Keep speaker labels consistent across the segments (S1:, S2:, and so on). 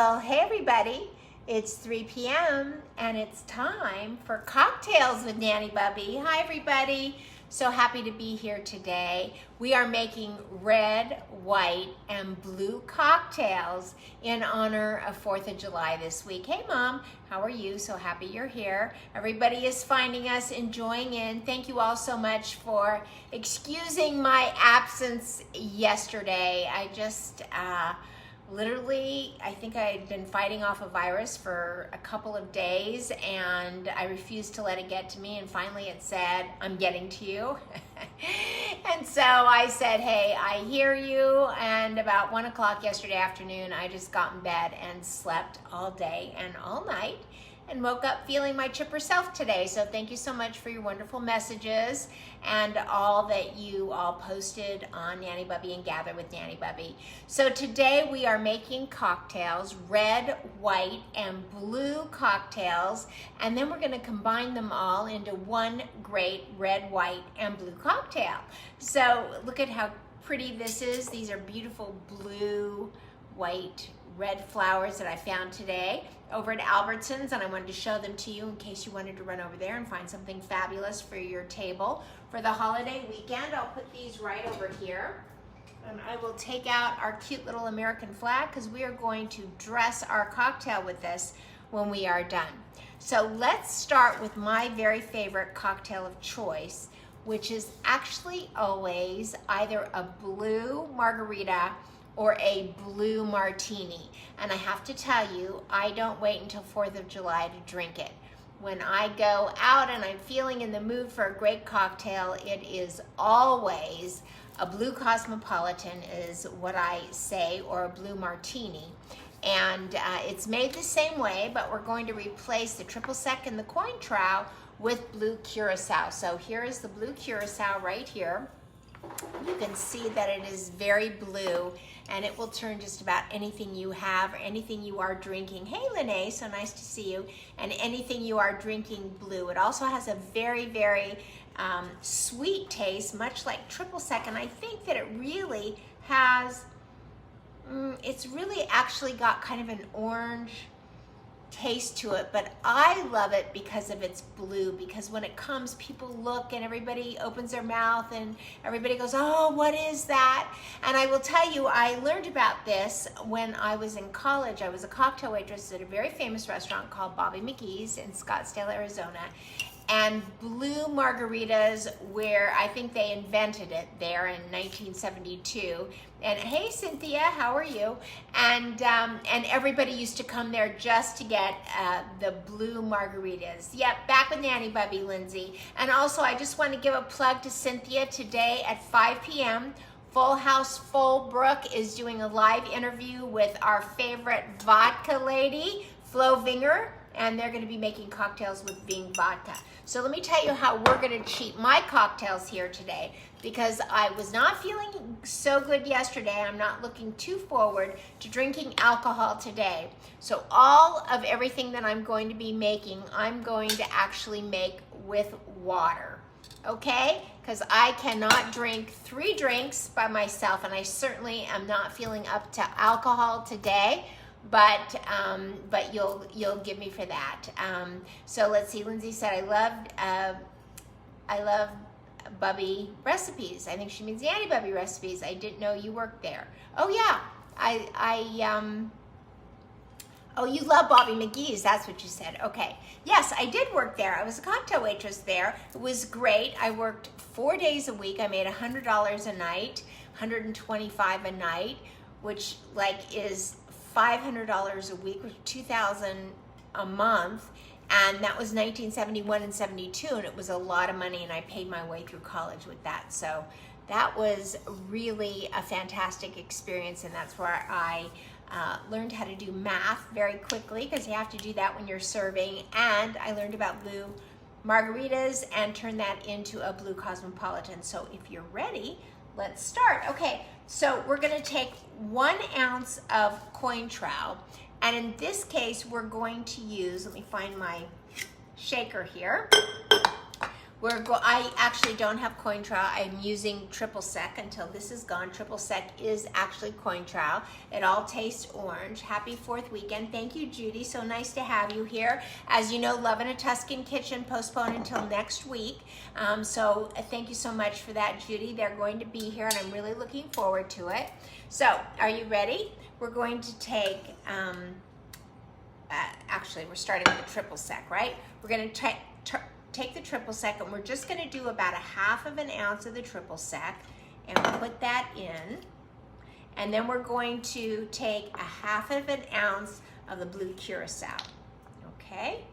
S1: Well, hey everybody, it's 3 p.m. and it's time for Cocktails with Nanny Bubby. Hi everybody, so happy to be here today. We are making red, white, and blue cocktails in honor of 4th of July this week. Hey Mom, how are you? So happy you're here. Everybody is finding us, enjoying in. Thank you all so much for excusing my absence yesterday. I just, literally, I think I'd been fighting off a virus for a couple of days and I refused to let it get to me, and finally it said, I'm getting to you. And so I said, hey, I hear you, and about 1 o'clock yesterday afternoon, I just got in bed and slept all day and all night and woke up feeling my chipper self today. So thank you so much for your wonderful messages and all that you all posted on Nanny Bubby and Gather with Nanny Bubby. So today we are making cocktails, red, white, and blue cocktails, and then we're gonna combine them all into one great red, white, and blue cocktail. So look at how pretty this is. These are beautiful blue, white, red flowers that I found today over at Albertsons, and I wanted to show them to you in case you wanted to run over there and find something fabulous for your table for the holiday weekend. I'll put these right over here, and I will take out our cute little American flag because we are going to dress our cocktail with this when we are done. So let's start with my very favorite cocktail of choice, which is actually always either a blue margarita or a blue martini. And I have to tell you, I don't wait until 4th of July to drink it. When I go out and I'm feeling in the mood for a great cocktail, it is always a blue cosmopolitan is what I say, or a blue martini. And it's made the same way, but we're going to replace the triple sec and the Cointreau with blue curacao. So here is the blue curacao right here. You can see that it is very blue, and it will turn just about anything you have or anything you are drinking. Hey Lene, so nice to see you. And anything you are drinking blue. It also has a very, very sweet taste, much like triple sec, and I think that it really has, it's really actually got kind of an orange taste to it, but I love it because of its blue, because when it comes, people look and everybody opens their mouth and everybody goes, oh, what is that? And I will tell you, I learned about this when I was in college. I was a cocktail waitress at a very famous restaurant called Bobby McGee's in Scottsdale, Arizona. And blue margaritas, where I think they invented it there in 1972. And hey Cynthia, how are you? And everybody used to come there just to get the blue margaritas. Yep, back with Nanny Bubby, Lindsay. And also I just want to give a plug to Cynthia today at 5 p.m. Full House Fullbrook is doing a live interview with our favorite vodka lady, Flo Vinger, and they're going to be making cocktails with Ving vodka. So let me tell you how we're going to cheat my cocktails here today, because I was not feeling so good yesterday. I'm not looking too forward to drinking alcohol today. So all of everything that I'm going to be making, I'm going to actually make with water, okay? Because I cannot drink 3 drinks by myself, and I certainly am not feeling up to alcohol today. But you'll give me for that. So let's see. Lindsay said I love Bubby recipes. I think she means Nanny Bubby recipes. I didn't know you worked there. Oh yeah, oh, you love Bobby McGee's. That's what you said. Okay. Yes, I did work there. I was a cocktail waitress there. It was great. I worked 4 days a week. I made $100 a night, $125 a night, which is $500 a week, or $2,000 a month, and that was 1971 and 72, and it was a lot of money, and I paid my way through college with that. So that was really a fantastic experience, and that's where I learned how to do math very quickly, because you have to do that when you're serving, and I learned about blue margaritas and turned that into a blue cosmopolitan. So if you're ready, let's start. Okay, so we're gonna take 1 ounce of Cointreau, and in this case, we're going to use, let me find my shaker here. I actually don't have coin trowel. I'm using triple sec until this is gone. Triple sec is actually coin trowel. It all tastes orange. Happy 4th weekend. Thank you, Judy. So nice to have you here. As you know, Love in a Tuscan Kitchen postponed until next week. So thank you so much for that, Judy. They're going to be here and I'm really looking forward to it. So are you ready? We're going to take, actually we're starting with the triple sec, right? We're going to take the triple sec and we're just going to do about 1/2 ounce of the triple sec and put that in. And then we're going to take 1/2 ounce of the blue curacao. Okay,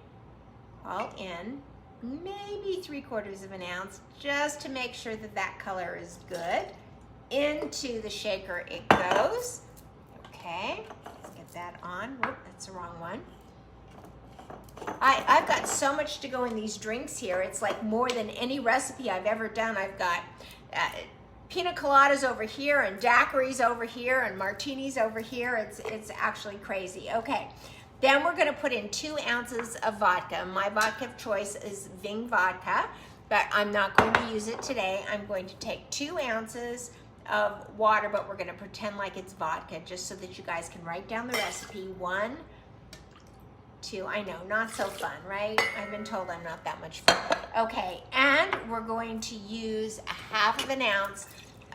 S1: all in, maybe 3/4 ounce, just to make sure that that color is good. Into the shaker it goes. Okay, let's get that on. Whoop, that's the wrong one. I've got so much to go in these drinks here. It's like more than any recipe I've ever done. I've got pina coladas over here and daiquiris over here and martinis over here. It's actually crazy. Okay, then we're gonna put in 2 ounces of vodka. My vodka of choice is Ving vodka, but I'm not going to use it today. I'm going to take 2 ounces of water, but we're gonna pretend like it's vodka just so that you guys can write down the recipe. 1, 2, I know, not so fun, right? I've been told I'm not that much fun. Okay, and we're going to use 1/2 ounce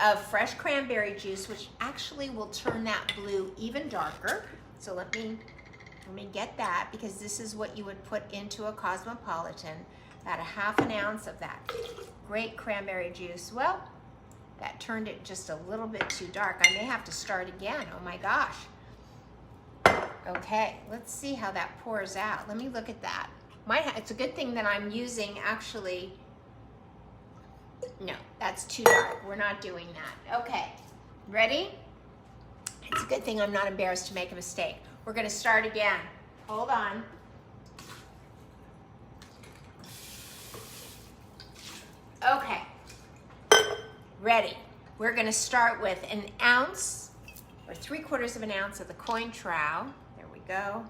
S1: of fresh cranberry juice, which actually will turn that blue even darker. So let me get that, because this is what you would put into a Cosmopolitan, about 1/2 ounce of that great cranberry juice. Well, that turned it just a little bit too dark. I may have to start again, oh my gosh. Okay, let's see how that pours out. Let me look at that. It's a good thing that I'm using actually, no, that's too dark. We're not doing that. Okay, ready? It's a good thing I'm not embarrassed to make a mistake. We're gonna start again. Hold on. Okay, ready. We're gonna start with 1 ounce or 3/4 ounce of the coin trowel. Go.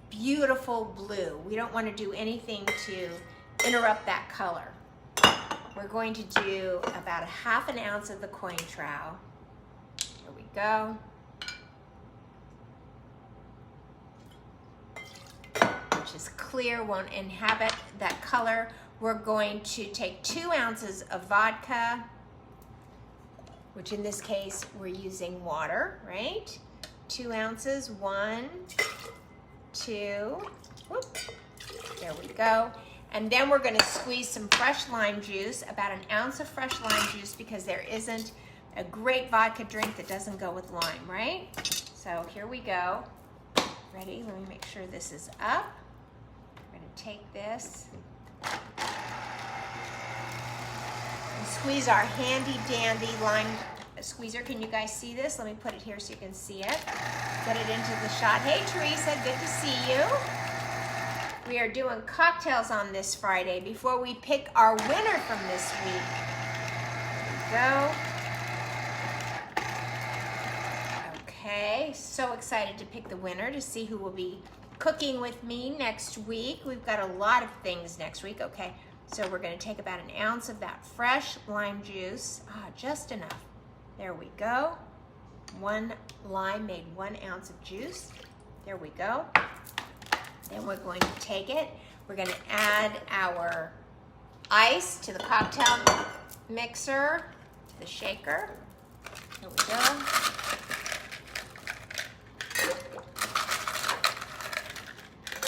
S1: Beautiful blue. We don't want to do anything to interrupt that color. We're going to do about 1/2 ounce of the coin trowel. There we go. Which is clear, won't inhabit that color. We're going to take 2 ounces of vodka, which in this case we're using water, right? 2 ounces, 1, 2, whoop, there we go. And then we're gonna squeeze some fresh lime juice, about 1 ounce of fresh lime juice, because there isn't a great vodka drink that doesn't go with lime, right? So here we go. Ready? Let me make sure this is up. We're gonna take this and squeeze our handy dandy lime squeezer. Can you guys see this? Let me put it here so you can see it. Put it into the shot. Hey Teresa, good to see you. We are doing cocktails on this Friday before we pick our winner from this week. There we go. Okay, so excited to pick the winner, to see who will be cooking with me next week. We've got a lot of things next week. Okay, so we're gonna take about 1 ounce of that fresh lime juice. Just enough. There we go. 1 lime made 1 ounce of juice. There we go. Then we're going to take it. We're going to add our ice to the cocktail mixer, to the shaker. There we go.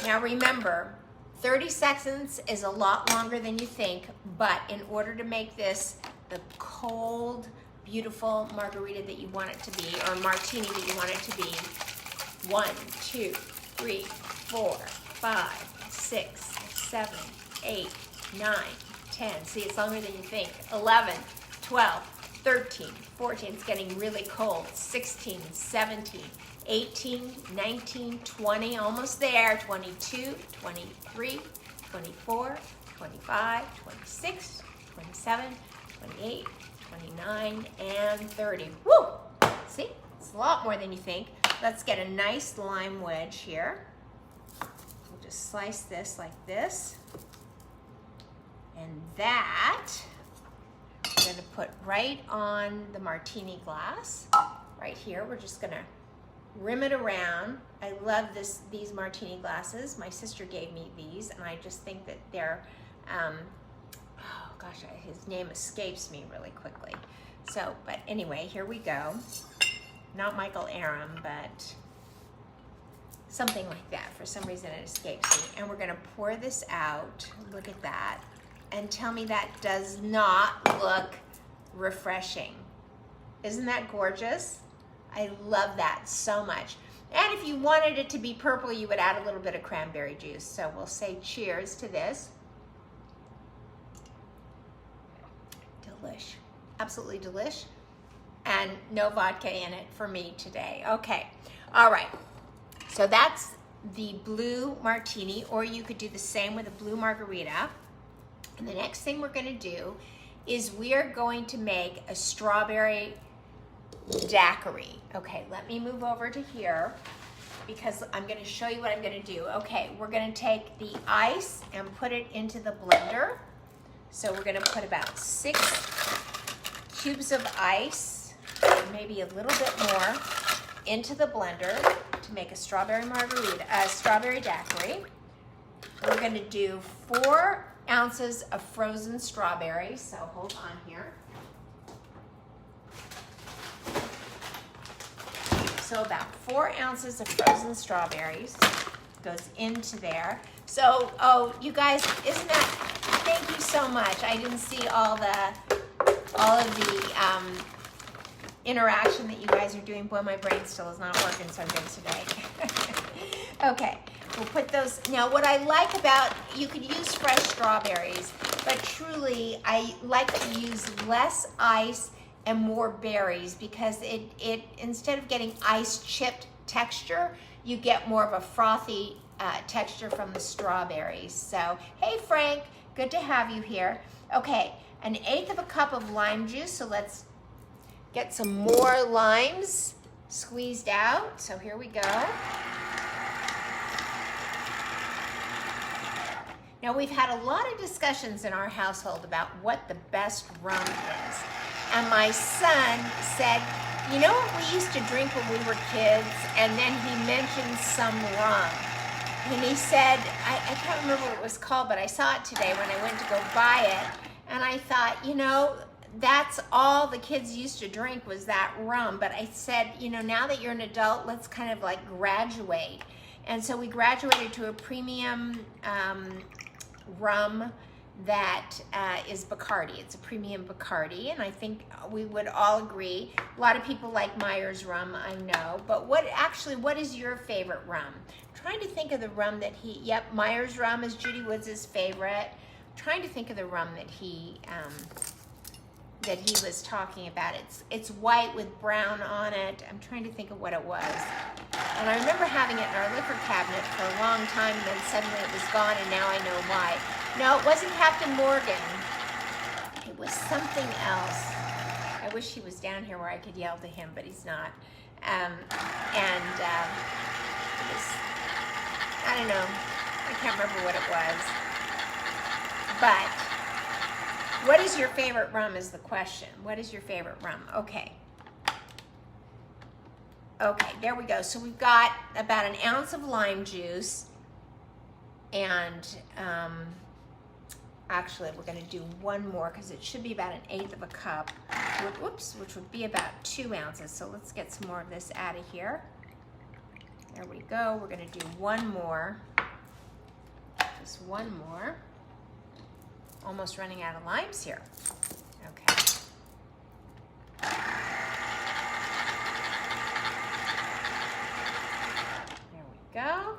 S1: Now remember, 30 seconds is a lot longer than you think, but in order to make this the cold, beautiful margarita that you want it to be, or martini that you want it to be, 1, 2, 3, 4, 5, 6, 7, 8, 9, 10. See, it's longer than you think. 11, 12, 13, 14. It's getting really cold. 16, 17, 18, 19, 20, almost there. 22, 23, 24, 25, 26, 27, 28, 29, and 30. Woo! See, it's a lot more than you think. Let's get a nice lime wedge here. We'll just slice this like this. And that I'm gonna put right on the martini glass, right here. We're just gonna rim it around. I love these martini glasses. My sister gave me these, and I just think that they're, oh gosh, his name escapes me really quickly. So, but anyway, here we go. Not Michael Aram, but something like that. For some reason it escapes me. And we're gonna pour this out. Look at that. And tell me that does not look refreshing. Isn't that gorgeous? I love that so much. And if you wanted it to be purple, you would add a little bit of cranberry juice. So we'll say cheers to this. Delish, absolutely delish. And no vodka in it for me today. Okay, all right. So that's the blue martini, or you could do the same with a blue margarita. And the next thing we're gonna do is we are going to make a strawberry daiquiri. Okay, let me move over to here because I'm gonna show you what I'm gonna do. Okay, we're gonna take the ice and put it into the blender. So we're gonna put about 6 cubes of ice, maybe a little bit more, into the blender to make a strawberry margarita, strawberry daiquiri. We're gonna do 4 ounces of frozen strawberries, so hold on here. So about 4 ounces of frozen strawberries goes into there. So, oh, you guys, isn't that, thank you so much. I didn't see all of the interaction that you guys are doing. Boy, my brain still is not working so good today. Okay, we'll put those, now what I like about, you could use fresh strawberries, but truly I like to use less ice and more berries because it instead of getting ice chipped texture, you get more of a frothy texture from the strawberries. So, hey Frank, good to have you here. Okay, 1/8 cup of lime juice, so let's get some more limes squeezed out. So here we go. Now we've had a lot of discussions in our household about what the best rum is. And my son said, you know what we used to drink when we were kids? And then he mentioned some rum. And he said, I can't remember what it was called, but I saw it today when I went to go buy it. And I thought, you know, that's all the kids used to drink was that rum. But I said, you know, now that you're an adult, let's kind of like graduate. And so we graduated to a premium rum that is Bacardi. It's a premium Bacardi, and I think we would all agree. A lot of people like Myers rum, I know, but what is your favorite rum? I'm trying to think of the rum that Myers rum is Judy Woods' favorite. I'm trying to think of the rum that he was talking about. It's white with brown on it. I'm trying to think of what it was. And I remember having it in our liquor cabinet for a long time, and then suddenly it was gone, and now I know why. No, it wasn't Captain Morgan. It was something else. I wish he was down here where I could yell to him, but he's not. It was, I don't know. I can't remember what it was. But what is your favorite rum is the question. What is your favorite rum? Okay. Okay, there we go. So we've got about 1 ounce of lime juice, and actually we're going to do one more because it should be about 1/8 cup, which would be about 2 ounces. So let's get some more of this out of here. There we go. We're going to do one more, just one more. Almost running out of limes here. Okay. There we go.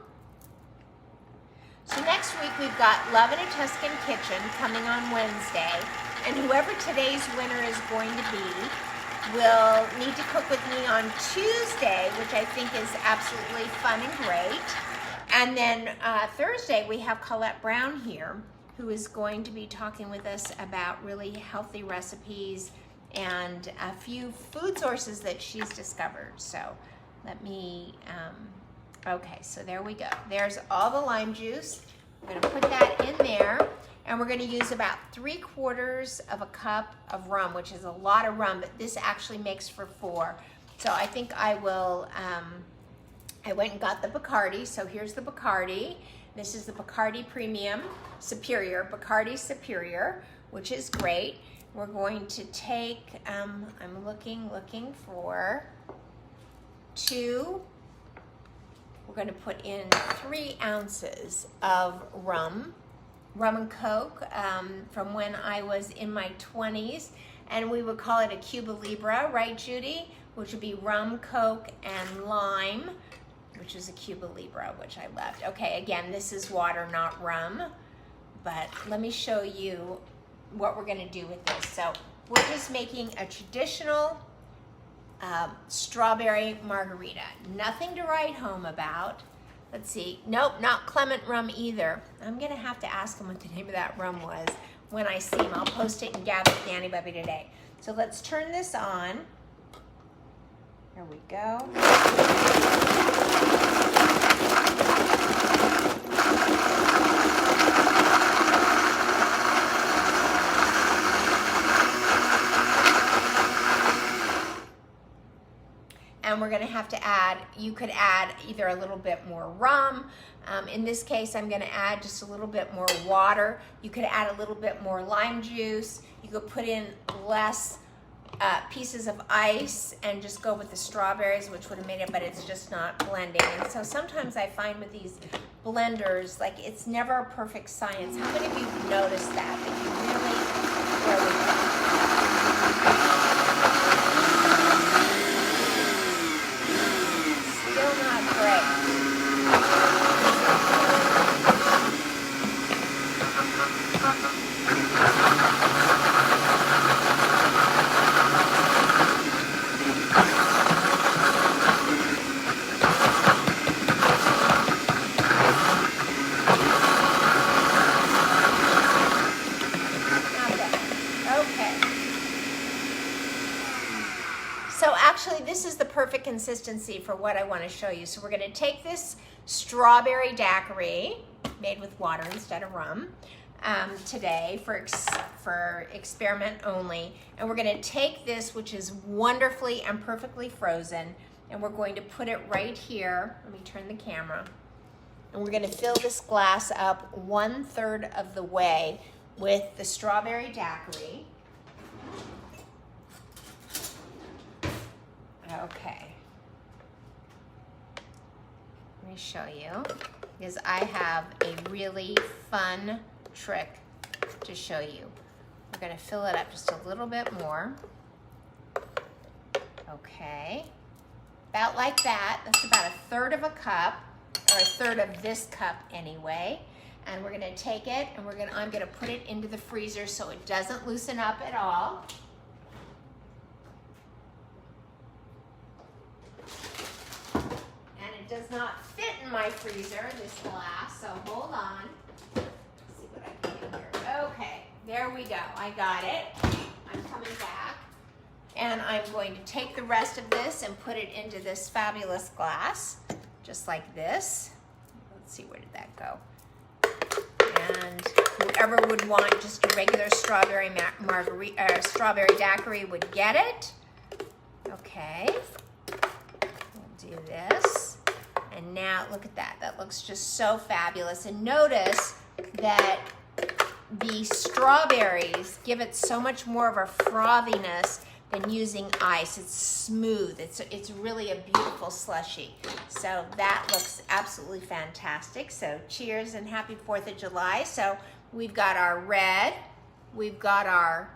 S1: So next week we've got Love in a Tuscan Kitchen coming on Wednesday, and whoever today's winner is going to be will need to cook with me on Tuesday, which I think is absolutely fun and great. And then Thursday we have Colette Brown here, who is going to be talking with us about really healthy recipes and a few food sources that she's discovered. So let me, okay, so there we go. There's all the lime juice. I'm gonna put that in there, and And we're gonna use about 3/4 of a cup of rum, which is a lot of rum, but this actually makes for 4. So I think I will, I went and got the Bacardi. So here's the Bacardi. This is the Bacardi Premium Superior, Bacardi Superior, which is great. We're going to take, I'm looking for 2. We're going to put in 3 ounces of rum and Coke from when I was in my 20s, and we would call it a Cuba Libre, right, Judy? Which would be rum, Coke, and lime, which is a Cuba Libre, which I loved. Okay, again, this is water, not rum, but let me show you what we're gonna do with this. So we're just making a traditional strawberry margarita. Nothing to write home about. Let's see, nope, not Clement rum either. I'm gonna have to ask him what the name of that rum was when I see him. I'll post it and gather with Nanny Bubby today. So let's turn this on. There we go. And we're gonna have to add, you could add either a little bit more rum. In this case, I'm gonna add just a little bit more water. You could add a little bit more lime juice. You could put in less pieces of ice and just go with the strawberries, which would have made it, but it's just not blending. And so sometimes I find with these blenders, like it's never a perfect science. How many of you have noticed that? That you really, there we go. Still not great. This is the perfect consistency for what I want to show you. So we're going to take this strawberry daiquiri, made with water instead of rum, today for experiment only. And we're going to take this, which is wonderfully and perfectly frozen, and we're going to put it right here. Let me turn the camera. And we're going to fill this glass up 1/3 of the way with the strawberry daiquiri. Okay, let me show you, because I have a really fun trick to show you. We're going to fill it up just a little bit more. Okay, about like that. That's about 1/3 of a cup, or 1/3 of this cup anyway. And we're going to take it and I'm going to put it into the freezer so it doesn't loosen up at all. Does not fit in my freezer, this glass, so hold on. Let's see what I can do here. Okay, there we go. I got it. I'm coming back. And I'm going to take the rest of this and put it into this fabulous glass, just like this. Let's see, where did that go? And whoever would want just a regular strawberry strawberry daiquiri would get it. Okay, we'll do this. And now look at that, that looks just so fabulous. And notice that the strawberries give it so much more of a frothiness than using ice. It's smooth, it's really a beautiful slushy. So that looks absolutely fantastic. So cheers and happy 4th of July. So we've got our red, we've got our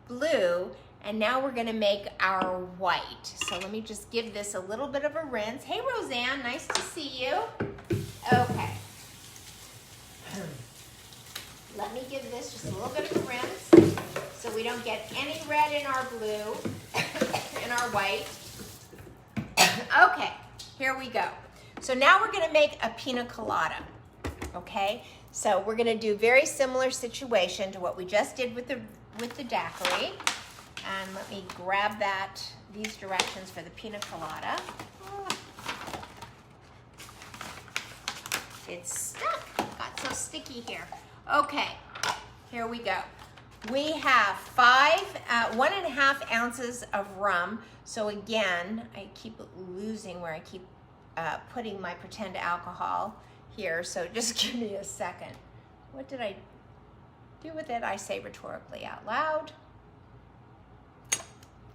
S1: blue, and now we're gonna make our white. So let me just give this a little bit of a rinse. Hey, Roseanne, nice to see you. Okay. Let me give this just a little bit of a rinse so we don't get any red in our blue, in our white. Okay, here we go. So now we're gonna make a pina colada, okay? So we're gonna do very similar situation to what we just did with the daiquiri. And let me grab these directions for the pina colada. It's stuck, got so sticky here. Okay, here we go. We have 1.5 ounces of rum. So again, I keep losing where I keep putting my pretend alcohol here. So just give me a second. What did I do with it? I say rhetorically out loud.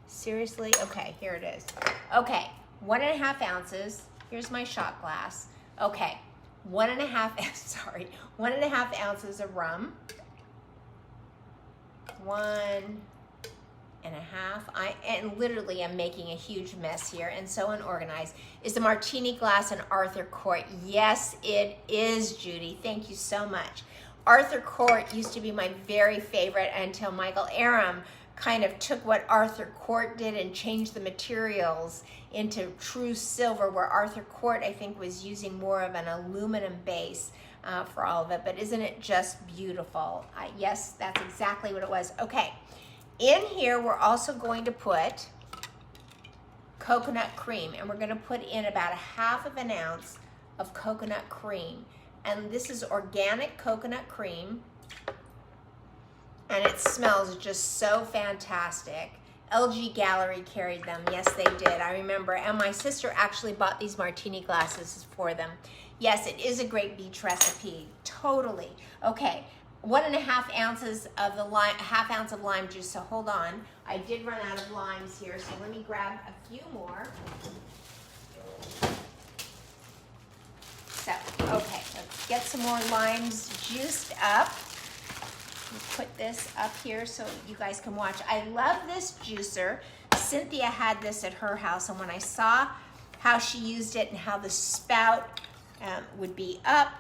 S1: Seriously? Okay, here it is. Okay, 1.5 ounces. Here's my shot glass. Okay, 1.5 ounces of rum. 1.5. And literally I'm making a huge mess here and so unorganized. Is the martini glass an Arthur Court? Yes, it is, Judy. Thank you so much. Arthur Court used to be my very favorite until Michael Aram kind of took what Arthur Court did and changed the materials into true silver, where Arthur Court, I think, was using more of an aluminum base for all of it. But isn't it just beautiful? Yes, that's exactly what it was. Okay, in here we're also going to put coconut cream, and we're going to put in about 1/2 ounce of coconut cream. And this is organic coconut cream, and it smells just so fantastic. LG Gallery carried them. Yes, they did. I remember. And my sister actually bought these martini glasses for them. Yes, it is a great beach recipe. Totally. Okay, 1.5 ounces of the lime, 1/2 ounce of lime juice. So hold on. I did run out of limes here, so let me grab a few more. So, okay, let's get some more limes juiced up. Put this up here so you guys can watch. I love this juicer. Cynthia had this at her house, and when I saw how she used it and how the spout would be up,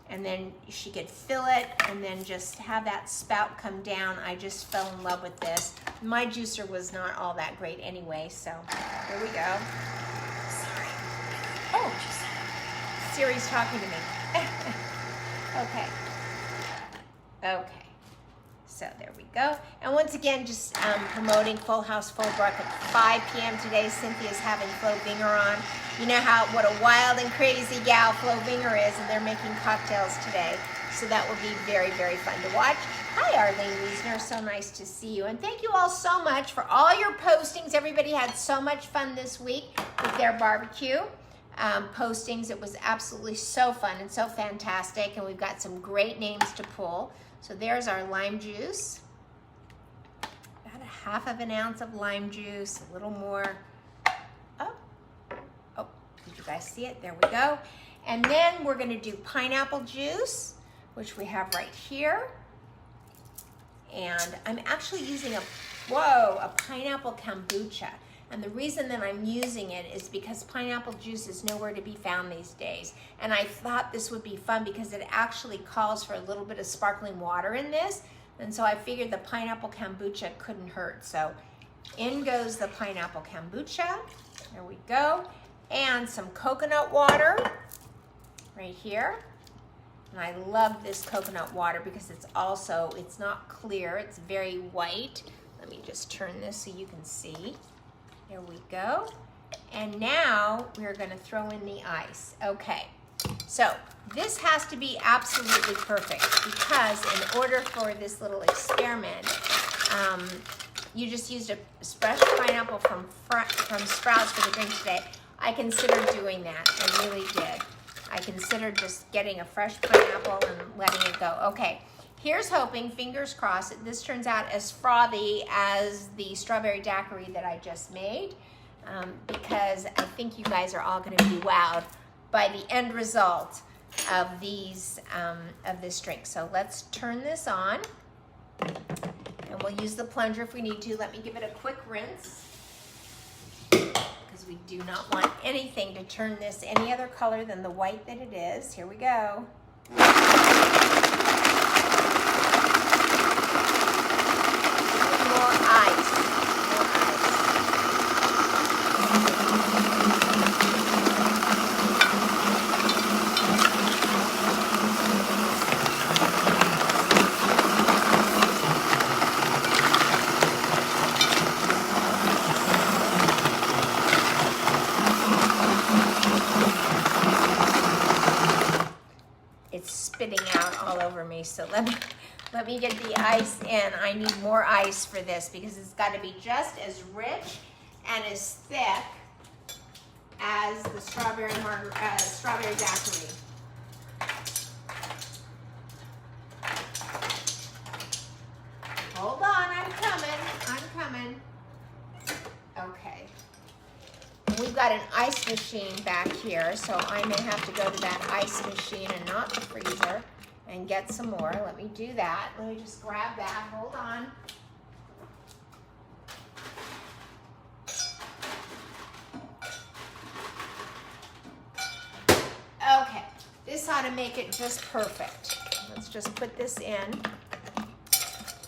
S1: and then she could fill it and then just have that spout come down, I just fell in love with this. My juicer was not all that great anyway, so here we go. Sorry. Oh, Siri's talking to me. Okay. Okay. So there we go. And once again, just promoting Full House Fullbrook at 5 p.m. today. Cynthia's having Flo Vinger on. You know what a wild and crazy gal Flo Vinger is, and they're making cocktails today. So that will be very, very fun to watch. Hi, Arlene Wiesner. So nice to see you. And thank you all so much for all your postings. Everybody had so much fun this week with their barbecue postings. It was absolutely so fun and so fantastic. And we've got some great names to pull. So there's our lime juice, about 1/2 ounce of lime juice, a little more. Oh, did you guys see it? There we go. And then we're gonna do pineapple juice, which we have right here. And I'm actually using a pineapple kombucha. And the reason that I'm using it is because pineapple juice is nowhere to be found these days. And I thought this would be fun because it actually calls for a little bit of sparkling water in this. And so I figured the pineapple kombucha couldn't hurt. So in goes the pineapple kombucha. There we go. And some coconut water right here. And I love this coconut water because it's not clear, it's very white. Let me just turn this so you can see. There we go. And now we're gonna throw in the ice. Okay, so this has to be absolutely perfect because in order for this little experiment, you just used a fresh pineapple from Sprouts for the drink today. I considered doing that, I really did. I considered just getting a fresh pineapple and letting it go. Okay. Here's hoping, fingers crossed, that this turns out as frothy as the strawberry daiquiri that I just made, because I think you guys are all going to be wowed by the end result of this drink. So let's turn this on, and we'll use the plunger if we need to. Let me give it a quick rinse, because we do not want anything to turn this any other color than the white that it is. Here we go. More ice. It's spitting out So let me get the ice in. I need more ice for this because it's got to be just as rich and as thick as the strawberry daiquiri. Hold on, I'm coming. Okay. We've got an ice machine back here, so I may have to go to that ice machine and not the freezer and get some more. Let me do that. Let me just grab that. Hold on. Okay, this ought to make it just perfect. Let's just put this in.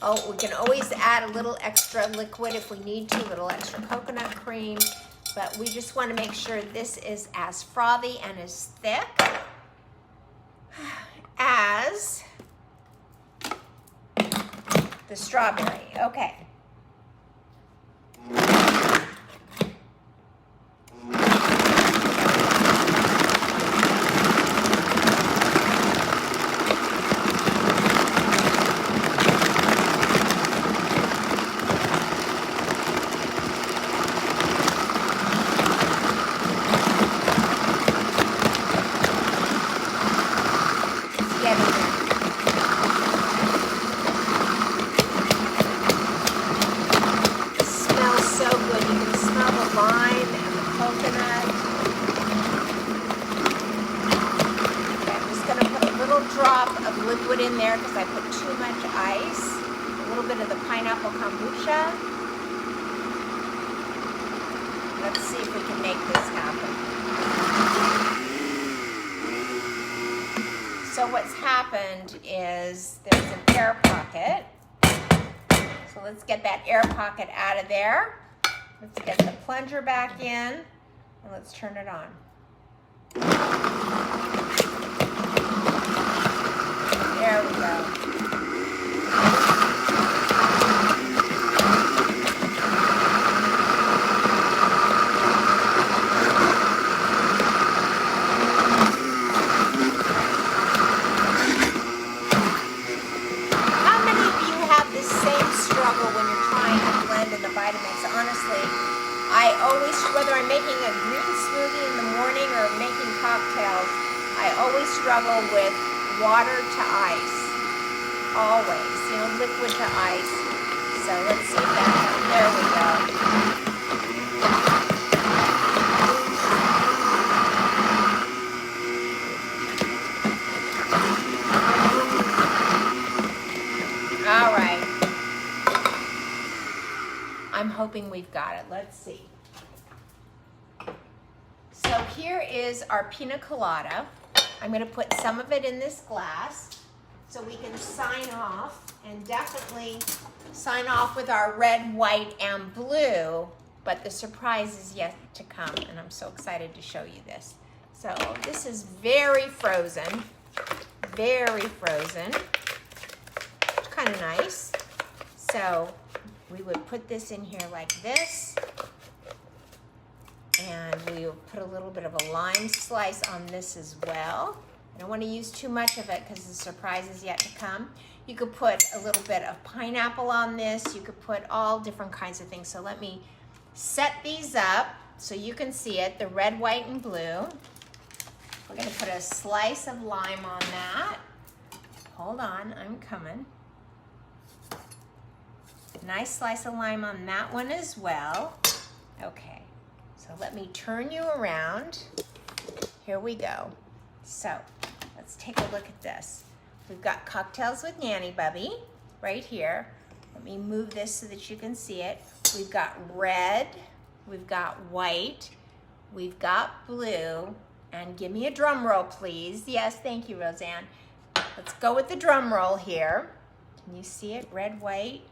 S1: Oh, we can always add a little extra liquid if we need to, a little extra coconut cream, but we just want to make sure this is as frothy and as thick as the strawberry. Okay. Liquid in there because I put too much ice. A little bit of the pineapple kombucha. Let's see if we can make this happen. So what's happened is there's an air pocket. So let's get that air pocket out of there. Let's get the plunger back in and let's turn it on. There we go. How many of you have this same struggle when you're trying to blend in the Vitamix? Honestly, I always, whether I'm making a green smoothie in the morning or making cocktails, I always struggle with water to ice, always, liquid to ice. So let's see if that, there we go. All right. I'm hoping we've got it. Let's see. So here is our pina colada. I'm going to put some of it in this glass so we can sign off, and definitely sign off with our red, white, and blue, but the surprise is yet to come, and I'm so excited to show you this. So this is very frozen, it's kind of nice. So we would put this in here like this, and we will put a little bit of a lime slice on this as well. I don't want to use too much of it because the surprise is yet to come. You could put a little bit of pineapple on this. You could put all different kinds of things. So let me set these up so you can see it, the red, white, and blue. We're going to put a slice of lime on that. Hold on, I'm coming. Nice slice of lime on that one as well. Okay. So let me turn you around. Here we go. So let's take a look at this. We've got Cocktails with Nanny Bubby right here. Let me move this so that you can see it. We've got red, we've got white, we've got blue, and give me a drum roll, please. Yes, thank you, Roseanne. Let's go with the drum roll here. Can you see it? Red, white,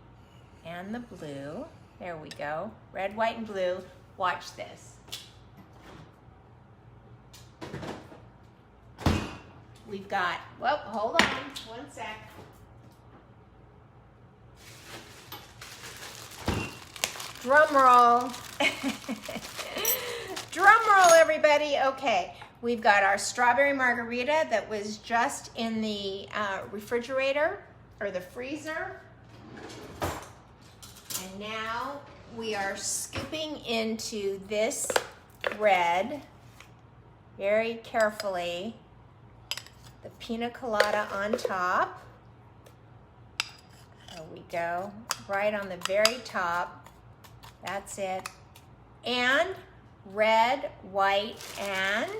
S1: and the blue. There we go. Red, white, and blue. Watch this. We've got, well, hold on, one sec. Drum roll. Drum roll, everybody. Okay, We've got our strawberry margarita that was just in the refrigerator or the freezer. And now we are scooping into this red very carefully. The pina colada on top. There we go, right on the very top. That's it. And red, white, and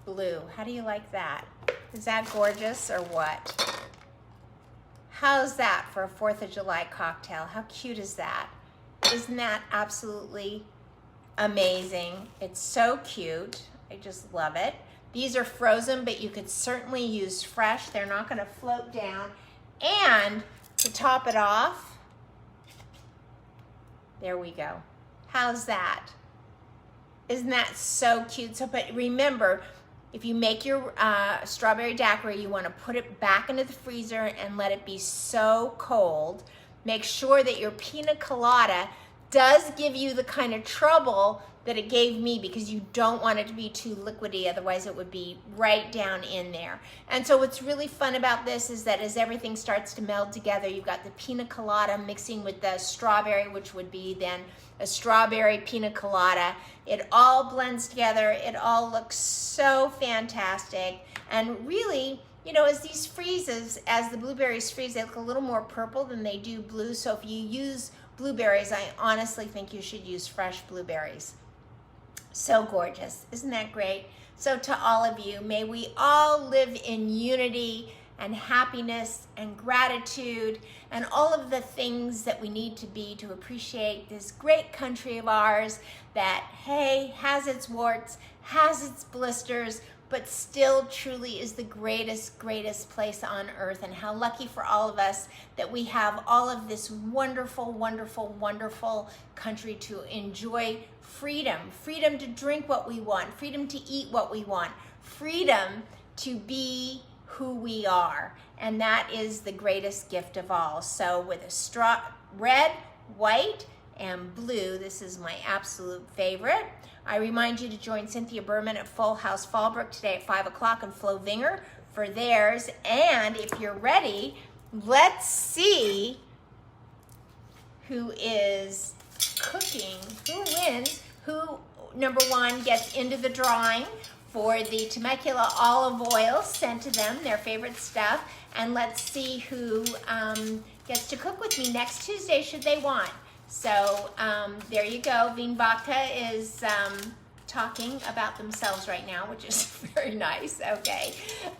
S1: blue. How do you like that? Is that gorgeous or what? How's that for a 4th of July cocktail? How cute is that? Isn't that absolutely amazing? It's so cute. I just love it. These are frozen, but you could certainly use fresh. They're not going to float down. And to top it off, there we go. How's that? Isn't that so cute? So, but remember, if you make your strawberry daiquiri, you want to put it back into the freezer and let it be so cold. Make sure that your pina colada does give you the kind of trouble that it gave me, because you don't want it to be too liquidy, otherwise it would be right down in there. And so what's really fun about this is that as everything starts to meld together, you've got the pina colada mixing with the strawberry, which would be then a strawberry pina colada. It all blends together. It all looks so fantastic. And really, you know, as these freezes, as the blueberries freeze, they look a little more purple than they do blue. So if you use blueberries, I honestly think you should use fresh blueberries. So gorgeous. Isn't that great? So to all of you, may we all live in unity and happiness and gratitude and all of the things that we need to be to appreciate this great country of ours that, hey, has its warts, has its blisters, but still truly is the greatest, greatest place on earth. And how lucky for all of us that we have all of this wonderful, wonderful, wonderful country to enjoy freedom. Freedom to drink what we want, freedom to eat what we want, freedom to be who we are. And that is the greatest gift of all. So with a red, white, and blue, this is my absolute favorite. I remind you to join Cynthia Berman at Full House Fallbrook today at 5 o'clock and Flo Vinger for theirs. And if you're ready, let's see who is cooking, who wins, who, number one, gets into the drawing for the Temecula olive oil sent to them, their favorite stuff. And let's see who gets to cook with me next Tuesday, should they want. So there you go. Vin Vodka is talking about themselves right now, which is very nice. Okay.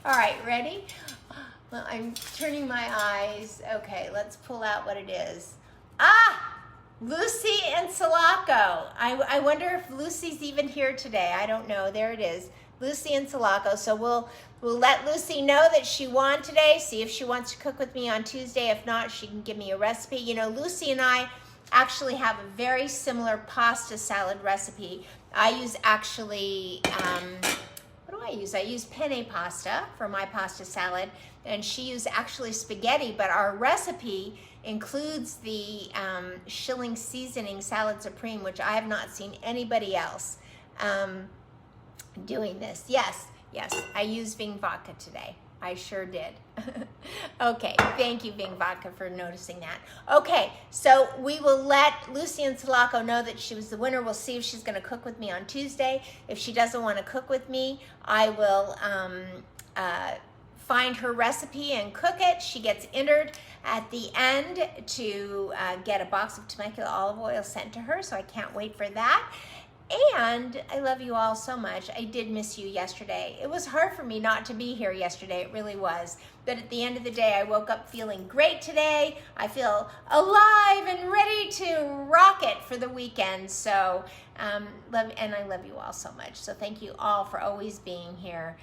S1: All right, ready? Well, I'm turning my eyes. Okay, let's pull out what it is. Ah! Lucy and Sulaco. I wonder if Lucy's even here today. I don't know. There it is. Lucy and Sulaco. So we'll let Lucy know that she won today. See if she wants to cook with me on Tuesday. If not, she can give me a recipe. You know, Lucy and I actually have a very similar pasta salad recipe. I use actually, what do I use? I use penne pasta for my pasta salad, and she used actually spaghetti, but our recipe includes the shilling seasoning salad supreme, which I have not seen anybody else doing this. Yes, I used Ving Vodka today. I sure did. Okay, thank you, Ving Vodka, for noticing that. Okay, so we will let Lucy and Sulaco know that she was the winner. We'll see if she's going to cook with me on Tuesday. If she doesn't want to cook with me, I will find her recipe and cook it. She gets entered at the end to get a box of Temecula olive oil sent to her, so I can't wait for that. And I love you all so much. I did miss you yesterday. It was hard for me not to be here yesterday. It really was. But at the end of the day, I woke up feeling great today. I feel alive and ready to rock it for the weekend. So, I love you all so much. So thank you all for always being here.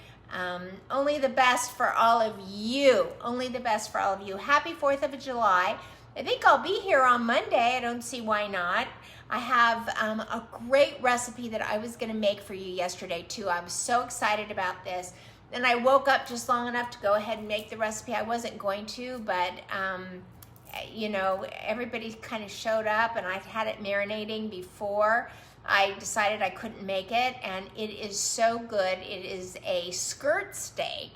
S1: Only the best for all of you. Only the best for all of you. Happy 4th of July. I think I'll be here on Monday. I don't see why not. I have a great recipe that I was going to make for you yesterday too. I'm so excited about this. And I woke up just long enough to go ahead and make the recipe. I wasn't going to, but you know, everybody kind of showed up and I'd had it marinating before. I decided I couldn't make it, and it is so good. It is a skirt steak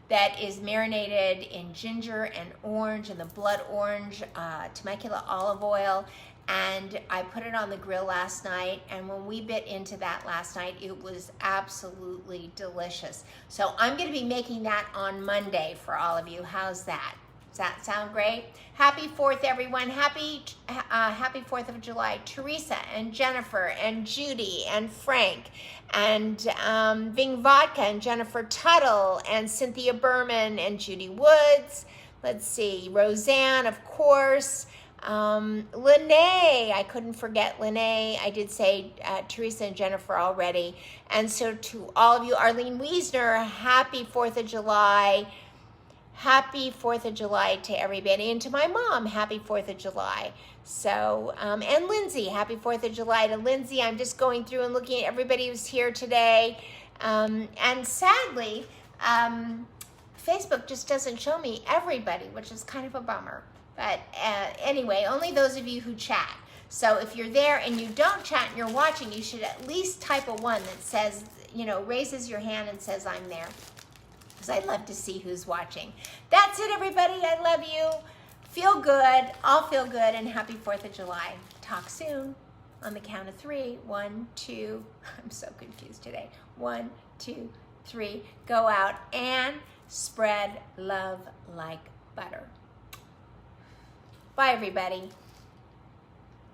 S1: that is marinated in ginger and orange and the blood orange, Temecula olive oil, and I put it on the grill last night, and when we bit into that last night, it was absolutely delicious. So I'm gonna be making that on Monday for all of you. How's that? Does that sound great? Happy 4th, everyone. Happy 4th of July. Teresa and Jennifer and Judy and Frank and Ving Vodka and Jennifer Tuttle and Cynthia Berman and Judy Woods. Let's see, Roseanne, of course. Lene, I couldn't forget Lene. I did say Teresa and Jennifer already. And so to all of you, Arlene Wiesner, happy 4th of July. Happy 4th of July to everybody, and to my mom, happy 4th of July. So, and Lindsay, happy 4th of July to Lindsay. I'm just going through and looking at everybody who's here today. And sadly, Facebook just doesn't show me everybody, which is kind of a bummer. But anyway, only those of you who chat. So if you're there and you don't chat and you're watching, you should at least type a 1 that says, you know, raises your hand and says, I'm there. Because I'd love to see who's watching. That's it, everybody. I love you. Feel good. All feel good. And happy 4th of July. Talk soon. On the count of 3. 1, 2. I'm so confused today. 1, 2, 3. Go out and spread love like butter. Bye, everybody.